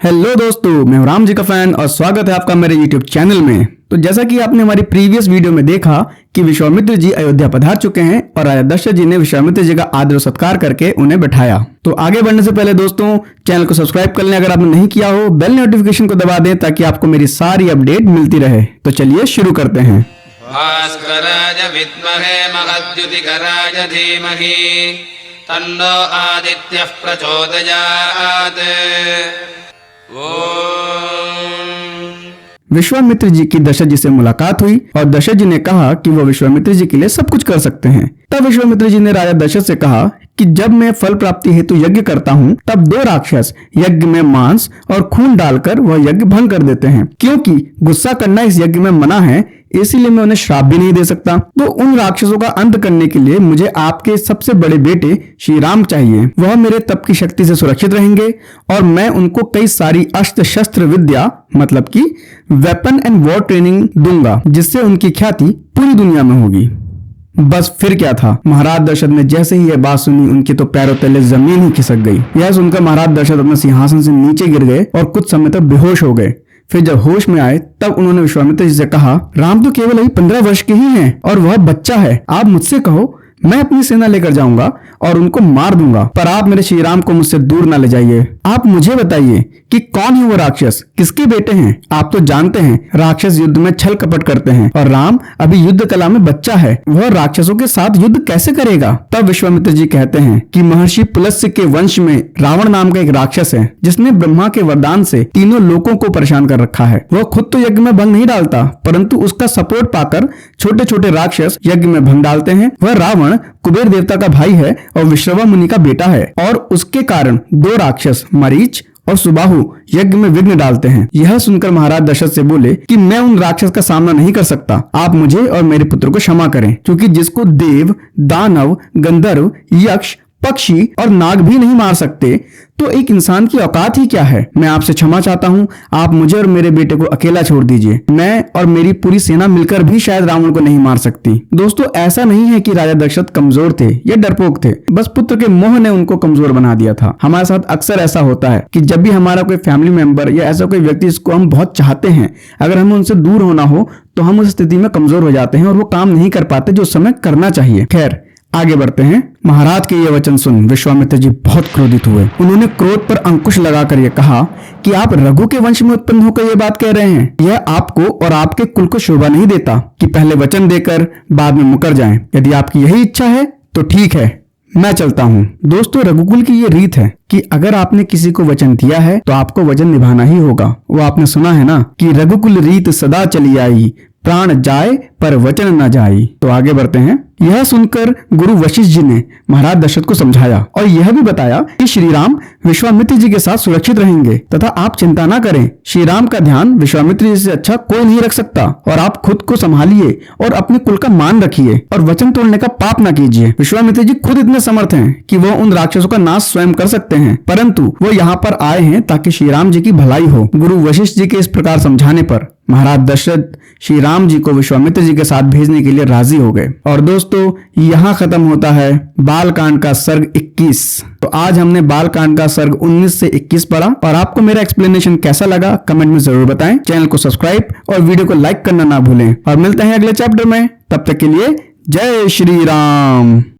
Hello दोस्तों, मैं हूं राम जी का फैन और स्वागत है आपका मेरे यूट्यूब चैनल में। तो जैसा कि आपने हमारी प्रीवियस वीडियो में देखा कि विश्वामित्र जी अयोध्या पधार चुके हैं और राजा दशरथ जी ने विश्वामित्र जी का आदर और सत्कार करके उन्हें बैठाया। तो आगे बढ़ने से पहले दोस्तों चैनल को सब्सक्राइब कर लें अगर आपने नहीं किया हो, बेल नोटिफिकेशन को दबा दें ताकि आपको मेरी सारी अपडेट मिलती रहे। तो चलिए शुरू करते हैं। भास्कराय विद्महे महद्युतिकराय धीमहि तन्नो आदित्यः प्रचोदयात्। विश्वामित्र जी की दशरथ जी से मुलाकात हुई और दशरथ जी ने कहा कि वो विश्वामित्र जी के लिए सब कुछ कर सकते हैं। तब विश्वामित्र जी ने राजा दशरथ से कहा कि जब मैं फल प्राप्ति हेतु यज्ञ करता हूँ तब दो राक्षस यज्ञ में मांस और खून डालकर वह यज्ञ भंग कर देते हैं। क्योंकि गुस्सा करना इस यज्ञ में मना है, इसीलिए मैं उन्हें श्राप भी नहीं दे सकता। तो उन राक्षसों का अंत करने के लिए मुझे आपके सबसे बड़े बेटे श्री राम चाहिए। वह मेरे तप की शक्ति से सुरक्षित रहेंगे और मैं उनको कई सारी अस्त्र शस्त्र विद्या मतलब कि वेपन एंड वॉर ट्रेनिंग दूंगा, जिससे उनकी ख्याति पूरी दुनिया में होगी। बस फिर क्या था, महाराज दशरथ ने जैसे ही यह बात सुनी उनके तो पैरों तले जमीन ही खिसक गई। यह सुनकर महाराज दशरथ अपने सिंहासन से नीचे गिर गए और कुछ समय तक बेहोश हो गए। फिर जब होश में आए तब उन्होंने विश्वामित्र जी से कहा, राम तो केवल अभी 15 वर्ष के ही हैं और वह बच्चा है। आप मुझसे कहो, मैं अपनी सेना लेकर जाऊंगा और उनको मार दूंगा, पर आप मेरे श्री राम को मुझसे दूर न ले जाइए। आप मुझे बताइए कि कौन है वो राक्षस, किसके बेटे हैं? आप तो जानते हैं राक्षस युद्ध में छल कपट करते हैं और राम अभी युद्ध कला में बच्चा है, वह राक्षसों के साथ युद्ध कैसे करेगा? तब विश्वामित्र जी कहते हैं कि महर्षि पुलस्त्य के वंश में रावण नाम का एक राक्षस है जिसने ब्रह्मा के वरदान से तीनों लोगों को परेशान कर रखा है। वह खुद तो यज्ञ में भंग नहीं डालता, परंतु उसका सपोर्ट पाकर छोटे छोटे राक्षस यज्ञ में भंग डालते हैं। वह रावण कुबेर देवता का भाई है और विश्रवा मुनि का बेटा है और उसके कारण दो राक्षस मरीच और सुबाहु यज्ञ में विघ्न डालते हैं। यह सुनकर महाराज दशरथ से बोले कि मैं उन राक्षस का सामना नहीं कर सकता, आप मुझे और मेरे पुत्र को क्षमा करें, क्योंकि जिसको देव, दानव, गंधर्व, यक्ष, पक्षी और नाग भी नहीं मार सकते तो एक इंसान की औकात ही क्या है। मैं आपसे क्षमा चाहता हूँ, आप मुझे और मेरे बेटे को अकेला छोड़ दीजिए। मैं और मेरी पूरी सेना मिलकर भी शायद रावण को नहीं मार सकती। दोस्तों ऐसा नहीं है कि राजा दशरथ कमजोर थे या डरपोक थे, बस पुत्र के मोह ने उनको कमजोर बना दिया था। हमारे साथ अक्सर ऐसा होता है कि जब भी हमारा कोई फैमिली मेंबर या ऐसा कोई व्यक्ति जिसको हम बहुत चाहते हैं, अगर हमें उनसे दूर होना हो तो हम उस स्थिति में कमजोर हो जाते हैं और वो काम नहीं कर पाते जो उस समय करना चाहिए। खैर आगे बढ़ते हैं। महाराज के ये वचन सुन विश्वामित्र जी बहुत क्रोधित हुए। उन्होंने क्रोध पर अंकुश लगाकर यह कहा कि आप रघु के वंश में उत्पन्न होकर यह बात कह रहे हैं। यह आपको और आपके कुल को शोभा नहीं देता कि पहले वचन देकर बाद में मुकर जाएं। यदि आपकी यही इच्छा है तो ठीक है, मैं चलता हूँ। दोस्तों रघुकुल की ये रीत है कि अगर आपने किसी को वचन दिया है तो आपको वचन निभाना ही होगा। वो आपने सुना है ना कि रघुकुल रीत सदा चली आई, प्राण जाए पर वचन न जाई। तो आगे बढ़ते हैं। यह सुनकर गुरु वशिष्ठ जी ने महाराज दशरथ को समझाया और यह भी बताया कि श्री राम विश्वामित्र जी के साथ सुरक्षित रहेंगे तथा आप चिंता न करें। श्री राम का ध्यान विश्वामित्र जी से अच्छा कोई नहीं रख सकता और आप खुद को संभालिए और अपने कुल का मान रखिए और वचन तोड़ने का पाप न कीजिए। विश्वामित्र जी खुद इतने समर्थ हैं कि वो उन राक्षसों का नाश स्वयं कर सकते हैं, परंतु वो यहाँ पर आए हैं ताकि श्री राम जी की भलाई हो। गुरु वशिष्ठ जी के इस प्रकार समझाने पर महाराज दशरथ श्री राम जी को विश्वामित्र जी के साथ भेजने के लिए राजी हो गए। और दोस्तों यहाँ खत्म होता है बालकांड का सर्ग 21। तो आज हमने बालकांड का सर्ग 19 से 21 पढ़ा और आपको मेरा एक्सप्लेनेशन कैसा लगा कमेंट में जरूर बताएं। चैनल को सब्सक्राइब और वीडियो को लाइक करना ना भूलें और मिलते हैं अगले चैप्टर में। तब तक के लिए जय श्री राम।